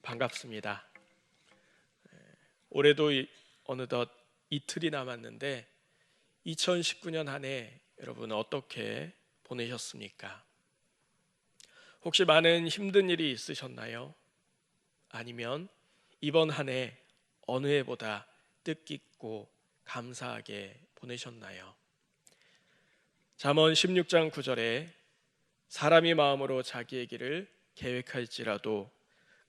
반갑습니다. 올해도 어느덧 이틀이 남았는데 2019년 한 해 여러분 어떻게 보내셨습니까? 혹시 많은 힘든 일이 있으셨나요? 아니면 이번 한 해 어느 해보다 뜻깊고 감사하게 보내셨나요? 잠언 16장 9절에 사람이 마음으로 자기의 길을 계획할지라도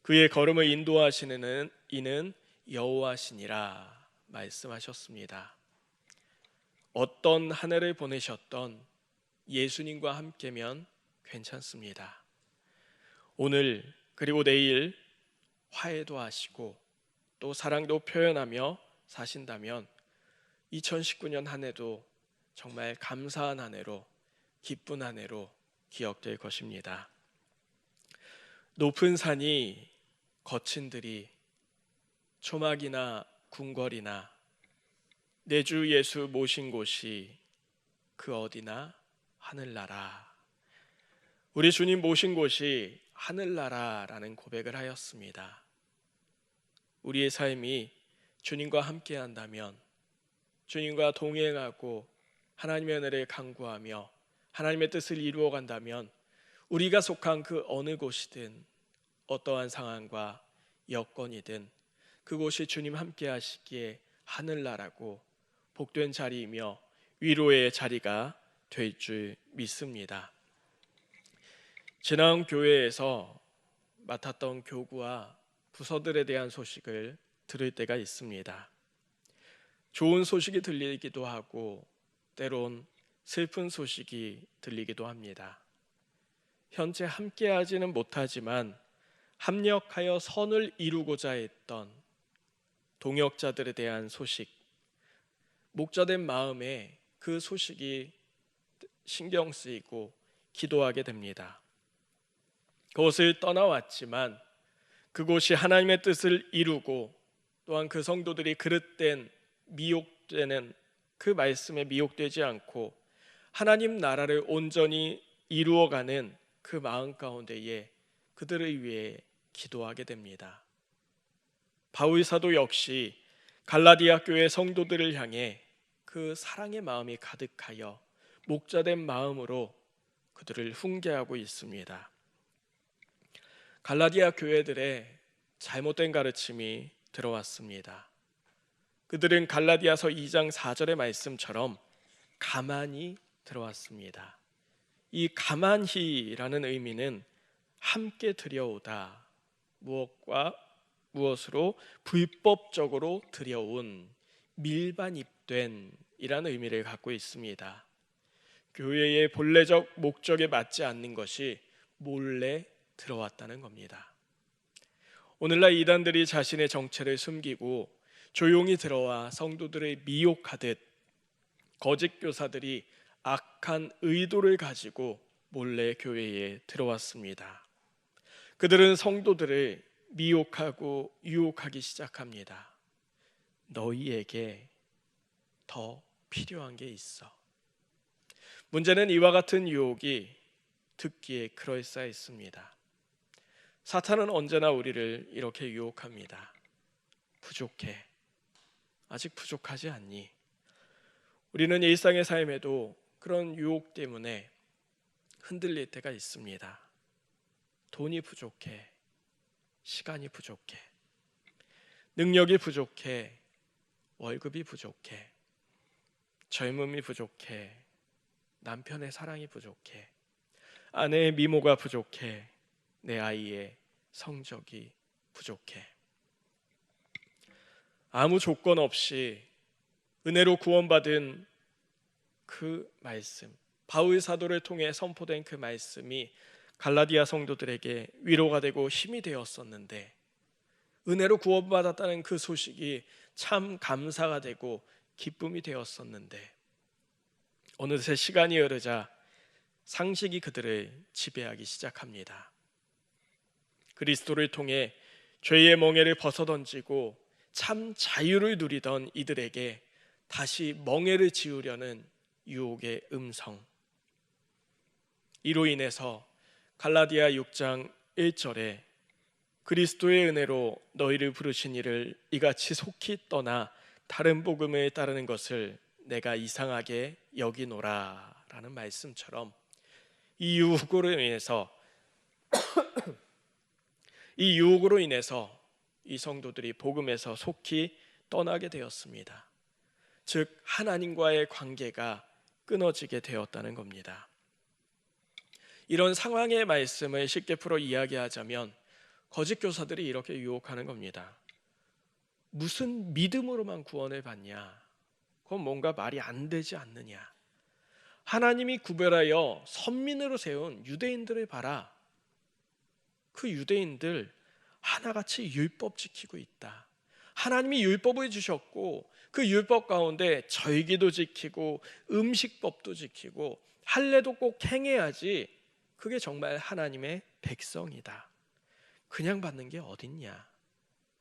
그의 걸음을 인도하시는 이는 여호와시니라 말씀하셨습니다. 어떤 한 해를 보내셨던 예수님과 함께면 괜찮습니다. 오늘 그리고 내일 화해도 하시고 또 사랑도 표현하며 사신다면 2019년 한 해도 정말 감사한 한 해로, 기쁜 한 해로 기억될 것입니다. 높은 산이, 거친 들이, 초막이나 궁궐이나 내 주 예수 모신 곳이 그 어디나 하늘나라. 우리 주님 모신 곳이 하늘나라라는 고백을 하였습니다. 우리의 삶이 주님과 함께 한다면, 주님과 동행하고 하나님의 은혜를 간구하며 하나님의 뜻을 이루어 간다면 우리가 속한 그 어느 곳이든 어떠한 상황과 여건이든 그곳이 주님 함께 하시기에 하늘나라고 복된 자리이며 위로의 자리가 될 줄 믿습니다. 지난 교회에서 맡았던 교구와 부서들에 대한 소식을 들을 때가 있습니다. 좋은 소식이 들리기도 하고 때론 슬픈 소식이 들리기도 합니다. 현재 함께하지는 못하지만 합력하여 선을 이루고자 했던 동역자들에 대한 소식, 목자된 마음에 그 소식이 신경 쓰이고 기도하게 됩니다. 그곳을 떠나왔지만 그곳이 하나님의 뜻을 이루고 또한 그 성도들이 그릇된 미혹되는 그 말씀에 미혹되지 않고 하나님 나라를 온전히 이루어가는 그 마음 가운데에 그들을 위해 기도하게 됩니다. 바울 사도 역시 갈라디아 교회 성도들을 향해 그 사랑의 마음이 가득하여 목자된 마음으로 그들을 훈계하고 있습니다. 갈라디아 교회들의 잘못된 가르침이 들어왔습니다. 그들은 갈라디아서 2장 4절의 말씀처럼 가만히 들어왔습니다. 이 가만히라는 의미는 함께 들여오다, 무엇으로 불법적으로 들여온, 밀반입된 이라는 의미를 갖고 있습니다. 교회의 본래적 목적에 맞지 않는 것이 몰래 들어왔다는 겁니다. 오늘날 이단들이 자신의 정체를 숨기고 조용히 들어와 성도들을 미혹하듯 거짓 교사들이 악한 의도를 가지고 몰래 교회에 들어왔습니다. 그들은 성도들을 미혹하고 유혹하기 시작합니다. 너희에게 더 필요한 게 있어. 문제는 이와 같은 유혹이 듣기에 그럴싸했습니다. 사탄은 언제나 우리를 이렇게 유혹합니다. 부족해. 아직 부족하지 않니? 우리는 일상의 삶에도 그런 유혹 때문에 흔들릴 때가 있습니다. 돈이 부족해. 시간이 부족해. 능력이 부족해. 월급이 부족해. 젊음이 부족해. 남편의 사랑이 부족해. 아내의 미모가 부족해. 내 아이의 성적이 부족해. 아무 조건 없이 은혜로 구원받은 그 말씀, 바울 사도를 통해 선포된 그 말씀이 갈라디아 성도들에게 위로가 되고 힘이 되었었는데, 은혜로 구원받았다는 그 소식이 참 감사가 되고 기쁨이 되었었는데, 어느새 시간이 흐르자 상식이 그들을 지배하기 시작합니다. 그리스도를 통해 죄의 멍에를 벗어던지고 참 자유를 누리던 이들에게 다시 멍에를 지우려는 유혹의 음성. 이로 인해서 갈라디아 6장 1절에 그리스도의 은혜로 너희를 부르신 이를 이같이 속히 떠나 다른 복음을 따르는 것을 내가 이상하게 여기노라 라는 말씀처럼 이 유혹으로 인해서 이 성도들이 복음에서 속히 떠나게 되었습니다. 즉 하나님과의 관계가 끊어지게 되었다는 겁니다. 이런 상황의 말씀을 쉽게 풀어 이야기하자면 거짓 교사들이 이렇게 유혹하는 겁니다. 무슨 믿음으로만 구원을 받냐? 그건 뭔가 말이 안 되지 않느냐? 하나님이 구별하여 선민으로 세운 유대인들을 봐라. 그 유대인들 하나같이 율법 지키고 있다. 하나님이 율법을 주셨고 그 율법 가운데 절기도 지키고 음식법도 지키고 할례도 꼭 행해야지 그게 정말 하나님의 백성이다. 그냥 받는 게 어딨냐?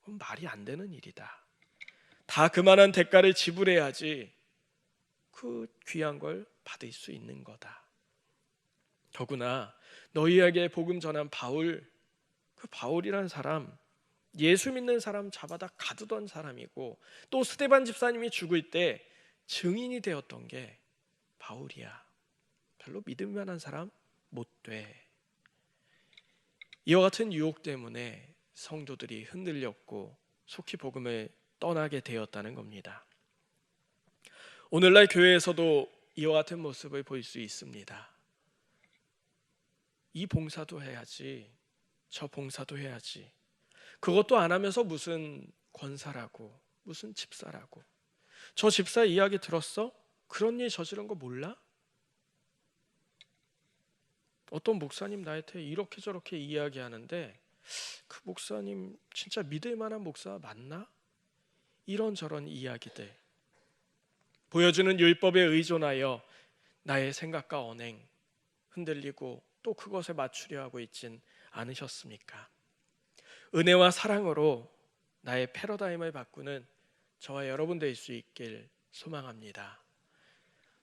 그건 말이 안 되는 일이다. 다 그만한 대가를 지불해야지 그 귀한 걸 받을 수 있는 거다. 더구나 너희에게 복음 전한 바울, 그 바울이란 사람 예수 믿는 사람 잡아다 가두던 사람이고 또 스데반 집사님이 죽을 때 증인이 되었던 게 바울이야. 별로 믿을 만한 사람 못 돼. 이와 같은 유혹 때문에 성도들이 흔들렸고 속히 복음을 떠나게 되었다는 겁니다. 오늘날 교회에서도 이와 같은 모습을 볼 수 있습니다. 이 봉사도 해야지, 저 봉사도 해야지. 그것도 안 하면서 무슨 권사라고, 무슨 집사라고. 저 집사 이야기 들었어? 그런 일 저지른 거 몰라? 어떤 목사님 나한테 이렇게 저렇게 이야기하는데 그 목사님 진짜 믿을 만한 목사 맞나? 이런저런 이야기들 보여주는 율법에 의존하여 나의 생각과 언행 흔들리고 또 그것에 맞추려 하고 있진 않으셨습니까? 은혜와 사랑으로 나의 패러다임을 바꾸는 저와 여러분 될 수 있길 소망합니다.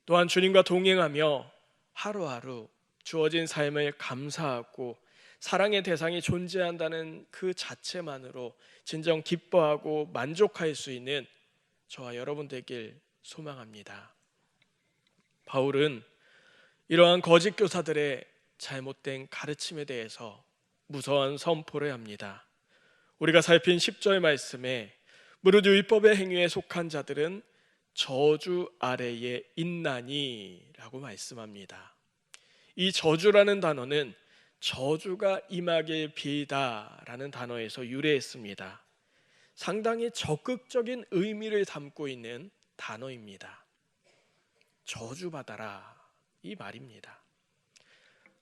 또한 주님과 동행하며 하루하루 주어진 삶을 감사하고 사랑의 대상이 존재한다는 그 자체만으로 진정 기뻐하고 만족할 수 있는 저와 여러분 되길 소망합니다. 바울은 이러한 거짓 교사들의 잘못된 가르침에 대해서 무서운 선포를 합니다. 우리가 살핀 10절 말씀에 무릇 율법의 행위에 속한 자들은 저주 아래에 있나니 라고 말씀합니다. 이 저주라는 단어는 저주가 임하길 비다 라는 단어에서 유래했습니다. 상당히 적극적인 의미를 담고 있는 단어입니다. 저주받아라 이 말입니다.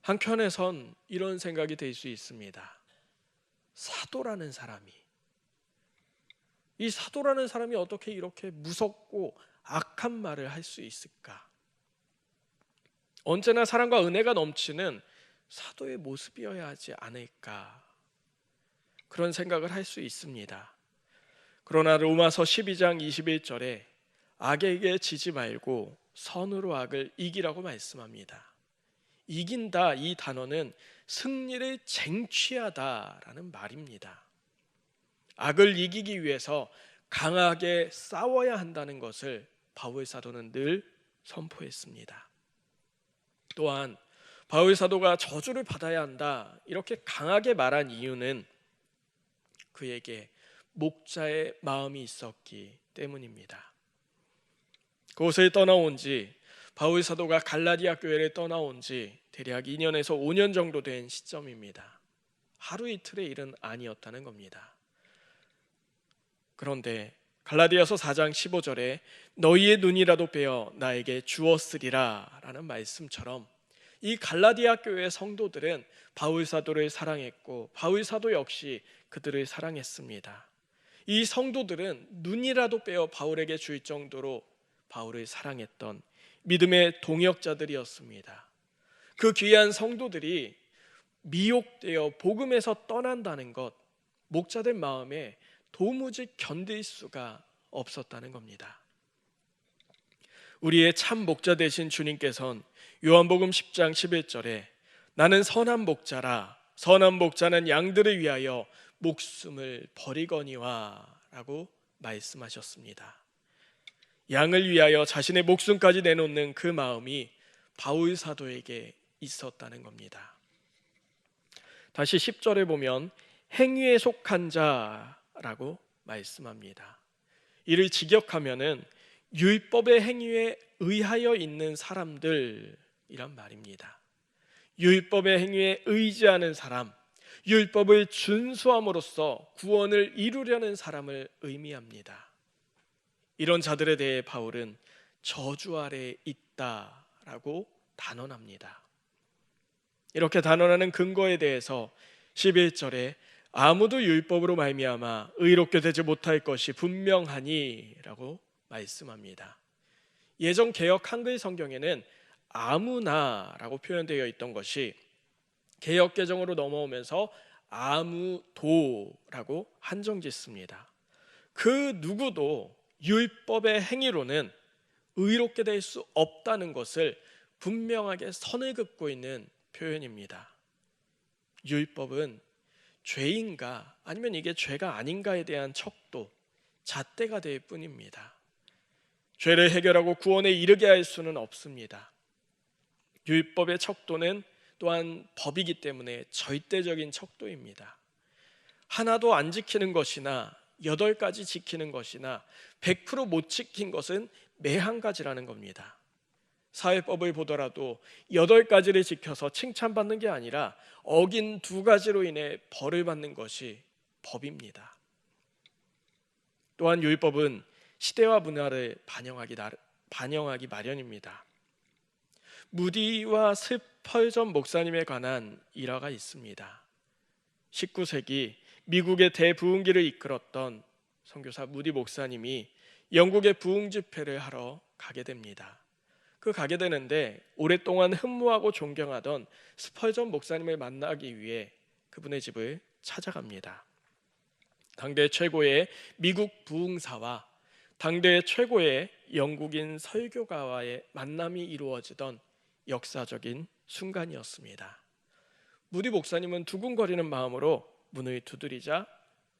한편에선 이런 생각이 들 수 있습니다. 사도라는 사람이 어떻게 이렇게 무섭고 악한 말을 할 수 있을까? 언제나 사랑과 은혜가 넘치는 사도의 모습이어야 하지 않을까? 그런 생각을 할 수 있습니다. 그러나 로마서 12장 21절에 악에게 지지 말고 선으로 악을 이기라고 말씀합니다. 이긴다 이 단어는 승리를 쟁취하다라는 말입니다. 악을 이기기 위해서 강하게 싸워야 한다는 것을 바울 사도는 늘 선포했습니다. 또한 바울 사도가 저주를 받아야 한다 이렇게 강하게 말한 이유는 그에게 목자의 마음이 있었기 때문입니다. 그곳을 떠나온 지 바울 사도가 갈라디아 교회를 떠나온 지 대략 2년에서 5년 정도 된 시점입니다. 하루 이틀의 일은 아니었다는 겁니다. 그런데 갈라디아서 4장 15절에 너희의 눈이라도 빼어 나에게 주었으리라 라는 말씀처럼 이 갈라디아 교회의 성도들은 바울 사도를 사랑했고 바울 사도 역시 그들을 사랑했습니다. 이 성도들은 눈이라도 빼어 바울에게 줄 정도로 바울을 사랑했던 믿음의 동역자들이었습니다. 그 귀한 성도들이 미혹되어 복음에서 떠난다는 것, 목자들 마음에 도무지 견딜 수가 없었다는 겁니다. 우리의 참 목자 되신 주님께서는 요한복음 10장 11절에 나는 선한 목자라 선한 목자는 양들을 위하여 목숨을 버리거니와 라고 말씀하셨습니다. 양을 위하여 자신의 목숨까지 내놓는 그 마음이 바울 사도에게 있었다는 겁니다. 다시 10절에 보면 행위에 속한 자라고 말씀합니다. 이를 직역하면은 율법의 행위에 의하여 있는 사람들이란 말입니다. 율법의 행위에 의지하는 사람, 율법을 준수함으로써 구원을 이루려는 사람을 의미합니다. 이런 자들에 대해 바울은 저주 아래 있다라고 단언합니다. 이렇게 단언하는 근거에 대해서 11절에 아무도 율법으로 말미암아 의롭게 되지 못할 것이 분명하니 라고 말씀합니다. 예전 개역 한글 성경에는 아무나라고 표현되어 있던 것이 개역 개정으로 넘어오면서 아무도라고 한정짓습니다. 그 누구도 율법의 행위로는 의롭게 될 수 없다는 것을 분명하게 선을 긋고 있는 표현입니다. 율법은 죄인가 아니면 이게 죄가 아닌가에 대한 척도, 잣대가 될 뿐입니다. 죄를 해결하고 구원에 이르게 할 수는 없습니다. 율법의 척도는 또한 법이기 때문에 절대적인 척도입니다. 하나도 안 지키는 것이나 8가지 지키는 것이나 100% 못 지킨 것은 매한 가지라는 겁니다. 사회법을 보더라도 8가지를 지켜서 칭찬받는 게 아니라 어긴 2가지로 인해 벌을 받는 것이 법입니다. 또한 율법은 시대와 문화를 반영하기 마련입니다. 무디와 스펄전 목사님에 관한 일화가 있습니다. 19세기 미국의 대부흥기를 이끌었던 선교사 무디 목사님이 영국의 부흥 집회를 하러 가게 됩니다. 가게 되는데 오랫동안 흠모하고 존경하던 스펄전 목사님을 만나기 위해 그분의 집을 찾아갑니다. 당대 최고의 미국 부흥사와 당대 최고의 영국인 설교가와의 만남이 이루어지던 역사적인 순간이었습니다. 무디 목사님은 두근거리는 마음으로 문을 두드리자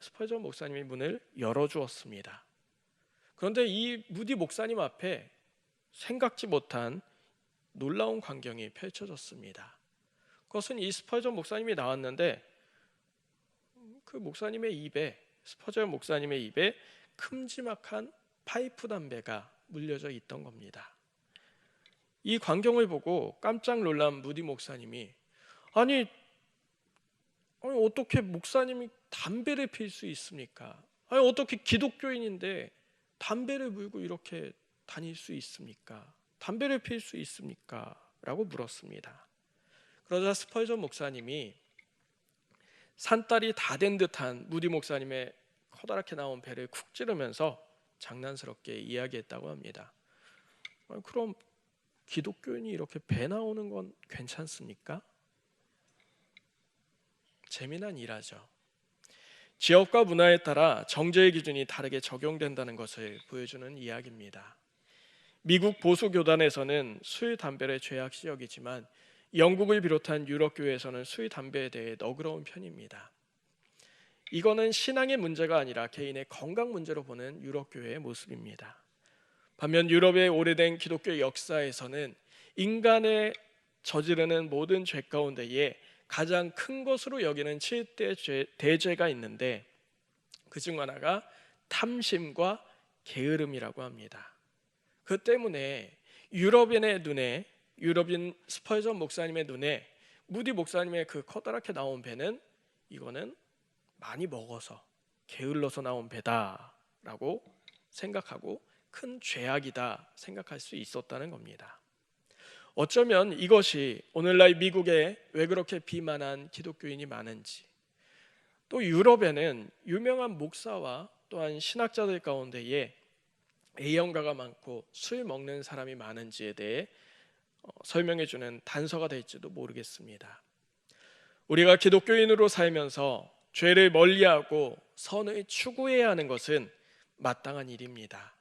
스펄전 목사님이 문을 열어주었습니다. 그런데 이 무디 목사님 앞에 생각지 못한 놀라운 광경이 펼쳐졌습니다. 그것은 이 스펄전 목사님이 나왔는데 그 스펄전 목사님의 입에 큼지막한 파이프 담배가 물려져 있던 겁니다. 이 광경을 보고 깜짝 놀란 무디 목사님이 아니 어떻게 목사님이 담배를 필 수 있습니까? 아니 어떻게 기독교인인데 담배를 물고 이렇게 다닐 수 있습니까? 담배를 필 수 있습니까? 라고 물었습니다. 그러자 스펄전 목사님이 산딸이 다 된 듯한 무디 목사님의 커다랗게 나온 배를 쿡 찌르면서 장난스럽게 이야기했다고 합니다. 그럼 기독교인이 이렇게 배 나오는 건 괜찮습니까? 재미난 일화죠. 지역과 문화에 따라 정죄의 기준이 다르게 적용된다는 것을 보여주는 이야기입니다. 미국 보수 교단에서는 술, 담배를 죄악시 여기지만 영국을 비롯한 유럽 교회에서는 술, 담배에 대해 너그러운 편입니다. 이거는 신앙의 문제가 아니라 개인의 건강 문제로 보는 유럽 교회의 모습입니다. 반면 유럽의 오래된 기독교 역사에서는 인간의 저지르는 모든 죄 가운데에 가장 큰 것으로 여기는 7대 대죄가 있는데 그중 하나가 탐심과 게으름이라고 합니다. 그 때문에 유럽인 스펄전 목사님의 눈에 무디 목사님의 그 커다랗게 나온 배는 이거는 많이 먹어서 게을러서 나온 배다라고 생각하고 큰 죄악이다 생각할 수 있었다는 겁니다. 어쩌면 이것이 오늘날 미국에 왜 그렇게 비만한 기독교인이 많은지, 또 유럽에는 유명한 목사와 또한 신학자들 가운데에 A형가가 많고 술 먹는 사람이 많은지에 대해 설명해주는 단서가 될지도 모르겠습니다. 우리가 기독교인으로 살면서 죄를 멀리하고 선을 추구해야 하는 것은 마땅한 일입니다.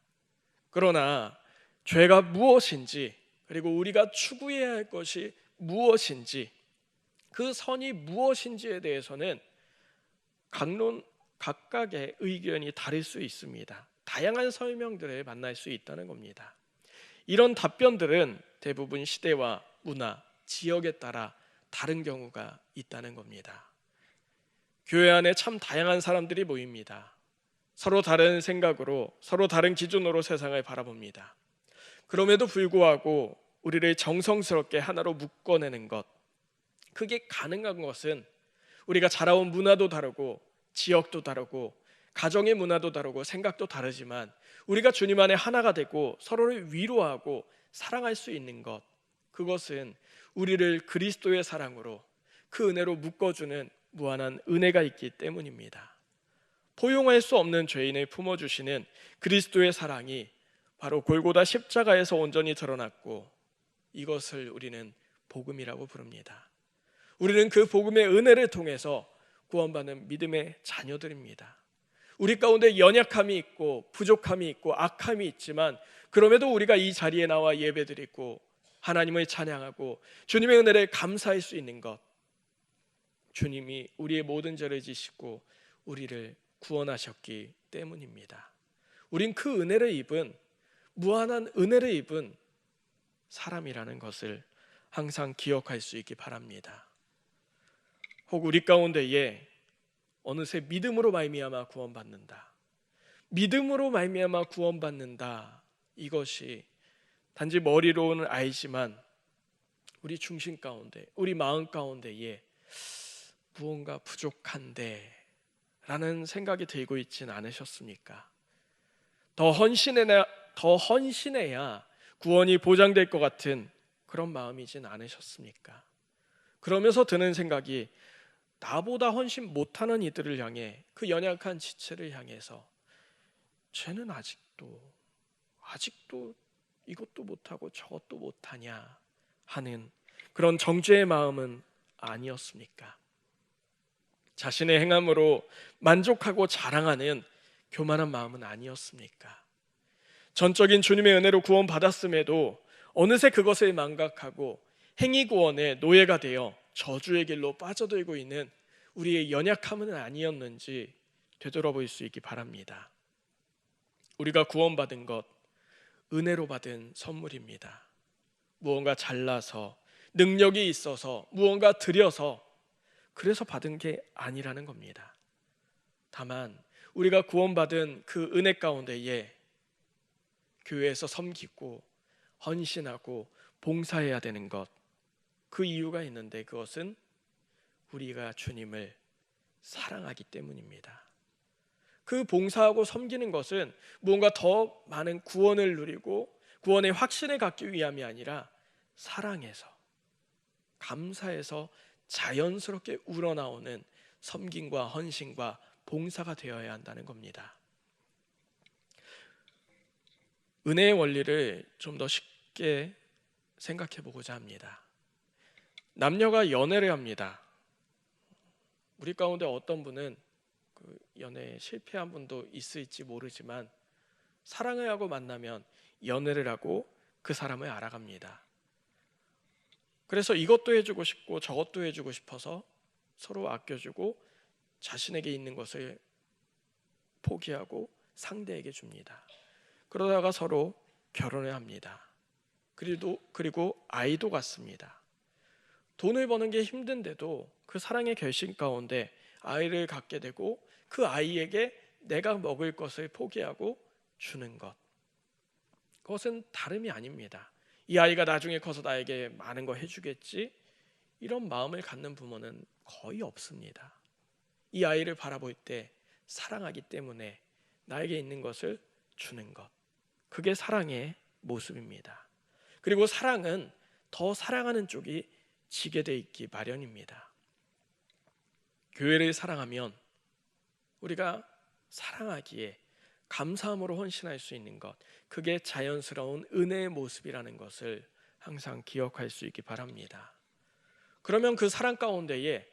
그러나 죄가 무엇인지, 그리고 우리가 추구해야 할 것이 무엇인지, 그 선이 무엇인지에 대해서는 각론 각각의 의견이 다를 수 있습니다. 다양한 설명들을 만날 수 있다는 겁니다. 이런 답변들은 대부분 시대와 문화, 지역에 따라 다른 경우가 있다는 겁니다. 교회 안에 참 다양한 사람들이 모입니다. 서로 다른 생각으로, 서로 다른 기준으로 세상을 바라봅니다. 그럼에도 불구하고 우리를 정성스럽게 하나로 묶어내는 것, 그게 가능한 것은 우리가 자라온 문화도 다르고 지역도 다르고 가정의 문화도 다르고 생각도 다르지만 우리가 주님 안에 하나가 되고 서로를 위로하고 사랑할 수 있는 것, 그것은 우리를 그리스도의 사랑으로, 그 은혜로 묶어주는 무한한 은혜가 있기 때문입니다. 포용할 수 없는 죄인을 품어주시는 그리스도의 사랑이 바로 골고다 십자가에서 온전히 드러났고, 이것을 우리는 복음이라고 부릅니다. 우리는 그 복음의 은혜를 통해서 구원받는 믿음의 자녀들입니다. 우리 가운데 연약함이 있고 부족함이 있고 악함이 있지만, 그럼에도 우리가 이 자리에 나와 예배드리고 하나님을 찬양하고 주님의 은혜를 감사할 수 있는 것, 주님이 우리의 모든 죄를 지시고 우리를 구원하셨기 때문입니다. 우린 그 은혜를 입은, 무한한 은혜를 입은 사람이라는 것을 항상 기억할 수 있기 바랍니다. 혹 우리 가운데에 어느새 믿음으로 말미암아 구원받는다, 믿음으로 말미암아 구원받는다, 이것이 단지 머리로는 알지만 우리 중심 가운데, 우리 마음 가운데에 무언가 부족한데 라는 생각이 들고 있진 않으셨습니까? 더 헌신해야 구원이 보장될 것 같은 그런 마음이진 않으셨습니까? 그러면서 드는 생각이, 나보다 헌신 못하는 이들을 향해, 그 연약한 지체를 향해서 쟤는 아직도 이것도 못하고 저것도 못하냐 하는 그런 정죄의 마음은 아니었습니까? 자신의 행함으로 만족하고 자랑하는 교만한 마음은 아니었습니까? 전적인 주님의 은혜로 구원받았음에도 어느새 그것을 망각하고 행위구원의 노예가 되어 저주의 길로 빠져들고 있는 우리의 연약함은 아니었는지 되돌아볼 수 있기 바랍니다. 우리가 구원받은 것, 은혜로 받은 선물입니다. 무언가 잘나서, 능력이 있어서, 무언가 드려서, 그래서 받은 게 아니라는 겁니다. 다만 우리가 구원받은 그 은혜 가운데에 교회에서 섬기고 헌신하고 봉사해야 되는 것, 그 이유가 있는데, 그것은 우리가 주님을 사랑하기 때문입니다. 그 봉사하고 섬기는 것은 무언가 더 많은 구원을 누리고 구원의 확신을 갖기 위함이 아니라 사랑해서, 감사해서 자연스럽게 우러나오는 섬김과 헌신과 봉사가 되어야 한다는 겁니다. 은혜의 원리를 좀 더 쉽게 생각해 보고자 합니다. 남녀가 연애를 합니다. 우리 가운데 어떤 분은 그 연애에 실패한 분도 있을지 모르지만, 사랑을 하고 만나면 연애를 하고 그 사람을 알아갑니다. 그래서 이것도 해주고 싶고 저것도 해주고 싶어서 서로 아껴주고 자신에게 있는 것을 포기하고 상대에게 줍니다. 그러다가 서로 결혼을 합니다. 그리고 아이도 갖습니다. 돈을 버는 게 힘든데도 그 사랑의 결심 가운데 아이를 갖게 되고, 그 아이에게 내가 먹을 것을 포기하고 주는 것, 그것은 다름이 아닙니다. 이 아이가 나중에 커서 나에게 많은 거 해주겠지, 이런 마음을 갖는 부모는 거의 없습니다. 이 아이를 바라볼 때 사랑하기 때문에 나에게 있는 것을 주는 것, 그게 사랑의 모습입니다. 그리고 사랑은 더 사랑하는 쪽이 지게 돼 있기 마련입니다. 교회를 사랑하면 우리가 사랑하기에 감사함으로 헌신할 수 있는 것, 그게 자연스러운 은혜의 모습이라는 것을 항상 기억할 수 있기 바랍니다. 그러면 그 사랑 가운데에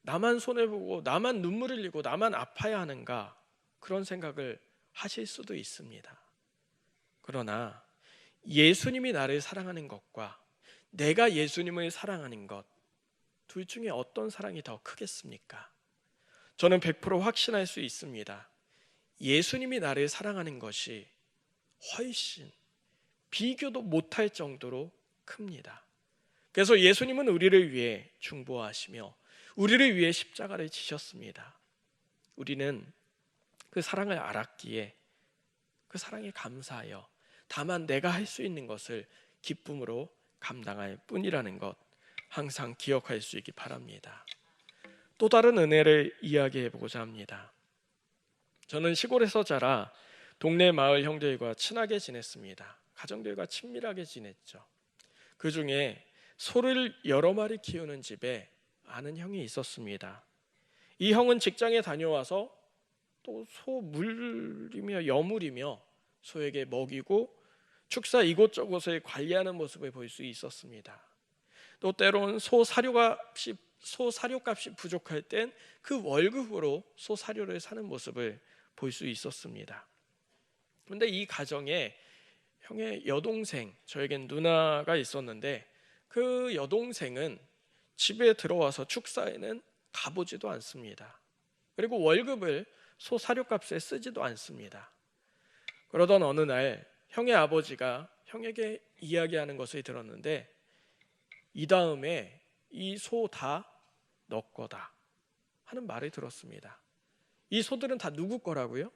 나만 손해보고 나만 눈물 흘리고 나만 아파야 하는가, 그런 생각을 하실 수도 있습니다. 그러나 예수님이 나를 사랑하는 것과 내가 예수님을 사랑하는 것, 둘 중에 어떤 사랑이 더 크겠습니까? 저는 100% 확신할 수 있습니다. 예수님이 나를 사랑하는 것이 훨씬 비교도 못할 정도로 큽니다. 그래서 예수님은 우리를 위해 중보하시며 우리를 위해 십자가를 지셨습니다. 우리는 그 사랑을 알았기에 그 사랑에 감사하여 다만 내가 할 수 있는 것을 기쁨으로 감당할 뿐이라는 것 항상 기억할 수 있기 바랍니다. 또 다른 은혜를 이야기해 보고자 합니다. 저는 시골에서 자라 동네 마을 형제들과 친하게 지냈습니다. 가정들과 친밀하게 지냈죠. 그 중에 소를 여러 마리 키우는 집에 아는 형이 있었습니다. 이 형은 직장에 다녀와서 또 소 물리며 여물이며 소에게 먹이고 축사 이곳저곳을 관리하는 모습을 볼 수 있었습니다. 또 때론 소 사료값이 부족할 땐 그 월급으로 소 사료를 사는 모습을 볼 수 있었습니다. 그런데 이 가정에 형의 여동생, 저에겐 누나가 있었는데 그 여동생은 집에 들어와서 축사에는 가보지도 않습니다. 그리고 월급을 소 사료값에 쓰지도 않습니다. 그러던 어느 날 형의 아버지가 형에게 이야기하는 것을 들었는데 이 다음에 이 소 다 너 거다 하는 말을 들었습니다. 이 소들은 다 누구 거라고요?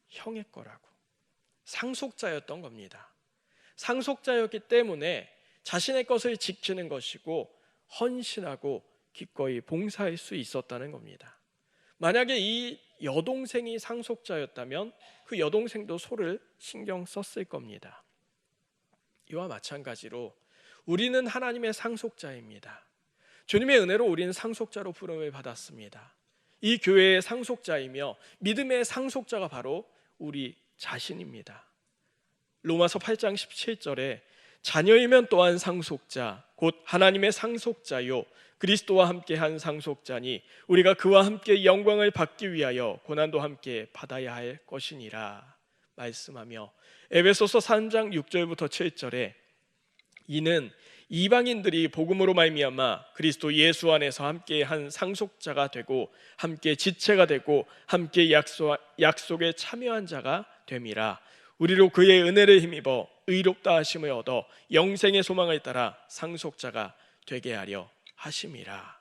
형의 거라고. 상속자였던 겁니다. 상속자였기 때문에 자신의 것을 지키는 것이고 헌신하고 기꺼이 봉사할 수 있었다는 겁니다. 만약에 이 여동생이 상속자였다면 그 여동생도 소를 신경 썼을 겁니다. 이와 마찬가지로 우리는 하나님의 상속자입니다. 주님의 은혜로 우리는 상속자로 부름을 받았습니다. 이 교회의 상속자이며 믿음의 상속자가 바로 우리 자신입니다. 로마서 8장 17절에 자녀이면 또한 상속자 곧 하나님의 상속자요 그리스도와 함께한 상속자니 우리가 그와 함께 영광을 받기 위하여 고난도 함께 받아야 할 것이니라 말씀하며 에베소서 3장 6절부터 7절에 이는 이방인들이 복음으로 말미암아 그리스도 예수 안에서 함께 한 상속자가 되고 함께 지체가 되고 함께 약속에 참여한 자가 됨이라. 우리로 그의 은혜를 힘입어 의롭다 하심을 얻어 영생의 소망을 따라 상속자가 되게 하려 하심이라.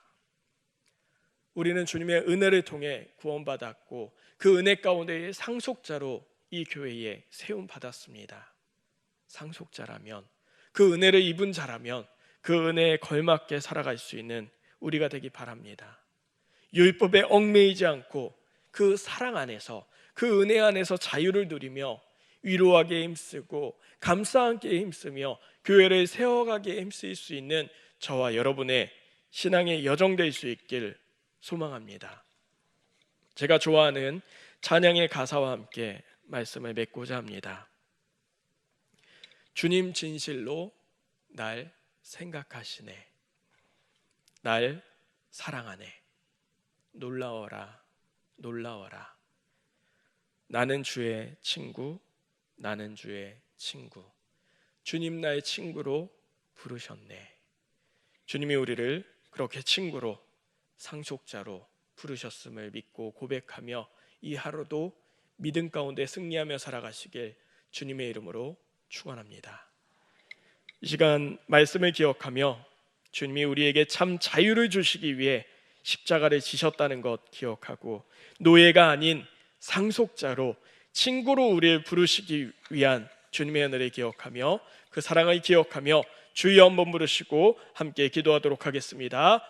우리는 주님의 은혜를 통해 구원받았고 그 은혜 가운데의 상속자로 이 교회에 세움 받았습니다. 상속자라면 그 은혜를 입은 자라면 그 은혜에 걸맞게 살아갈 수 있는 우리가 되기 바랍니다. 율법에 얽매이지 않고 그 사랑 안에서 그 은혜 안에서 자유를 누리며 위로하기에 힘쓰고 감싸안기에 힘쓰며 교회를 세워가기에 힘쓸 수 있는 저와 여러분의 신앙의 여정 될 수 있길 소망합니다. 제가 좋아하는 찬양의 가사와 함께 말씀을 맺고자 합니다. 주님 진실로 날 생각하시네. 날 사랑하네. 놀라워라 놀라워라. 나는 주의 친구, 나는 주의 친구. 주님 나의 친구로 부르셨네. 주님이 우리를 그렇게 친구로 상속자로 부르셨음을 믿고 고백하며 이 하루도 믿음 가운데 승리하며 살아가시길 주님의 이름으로 축원합니다. 이 시간 말씀을 기억하며 주님이 우리에게 참 자유를 주시기 위해 십자가를 지셨다는 것 기억하고 노예가 아닌 상속자로 친구로 우리를 부르시기 위한 주님의 은혜를 기억하며 그 사랑을 기억하며 주여 한번 부르시고 함께 기도하도록 하겠습니다.